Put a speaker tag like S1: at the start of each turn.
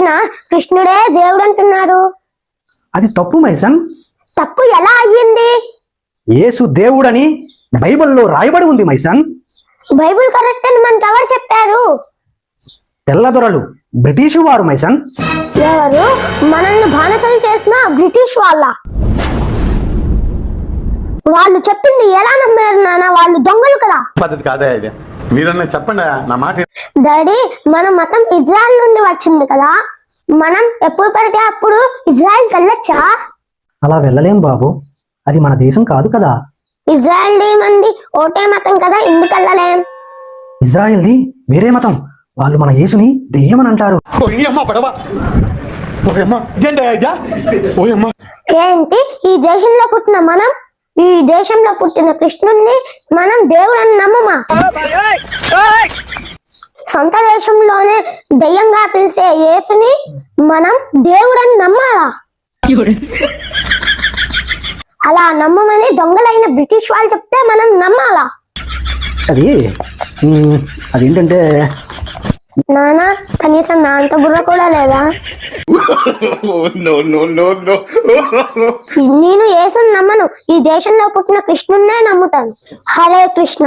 S1: ఆయన కృష్ణుడే దేవుడు అంటున్నారు.
S2: అది తప్పు మైసన్.
S1: తప్పు ఎలా అయ్యింది?
S2: యేసు దేవుడని బైబిల్లో రాయబడి ఉంది మైసన్.
S1: బైబిల్ కరెక్ట్ అని మనకు ఎవరు చెప్పారు?
S2: తెల్లదొరలు, బ్రిటిష్ వారు మైసన్.
S1: ఎవరు? మనల్ని బానిసలు చేసిన బ్రిటిష్ వాళ్ళు చెప్పింది ఎలా నమ్మారు నాన్న? వాళ్ళు దొంగలు కదా.
S3: పద్ధతి కాదా ఇది? మీరన్నా చెప్పండి నా మాట.
S1: డాడీ, మన మతం ఇజ్రాయెల్ నుండి వచ్చింది కదా, మనం ఎప్పుడు పడితే అప్పుడు ఇజ్రాయెల్కి వెళ్ళొచ్చా?
S2: అలా వెళ్ళలేం బాబు, అది మన దేశం కాదు కదా.
S1: ఇజ్రాయెల్ మంది ఓటే మతం కదా, ఎందుకు వెళ్ళలేం?
S2: ఇజ్రాయెల్ది వేరే మతం, వాళ్ళు మన యేసుని దెయ్యమని అంటారు.
S1: ఏంటి ఈ దేశంలో పుట్టిన మనం, ఈ దేశంలో పుట్టిన కృష్ణుణ్ణి మనం దేవుడని నమ్మమా? సొంత దేశంలోనే దెయ్యంగా పిలిచే యేసుని మనం దేవుడని నమ్మాలా? అలా నమ్మమని దొంగలైన బ్రిటిష్ వాళ్ళు చెప్తే మనం నమ్మాలా?
S2: అదేంటంటే
S1: నానా, కనీసం నా అంత బుర్ర కూడా లేదా? నేను యేసుని నమ్మను, ఈ దేశంలో పుట్టిన కృష్ణున్నే నమ్ముతాను. హరే కృష్ణ.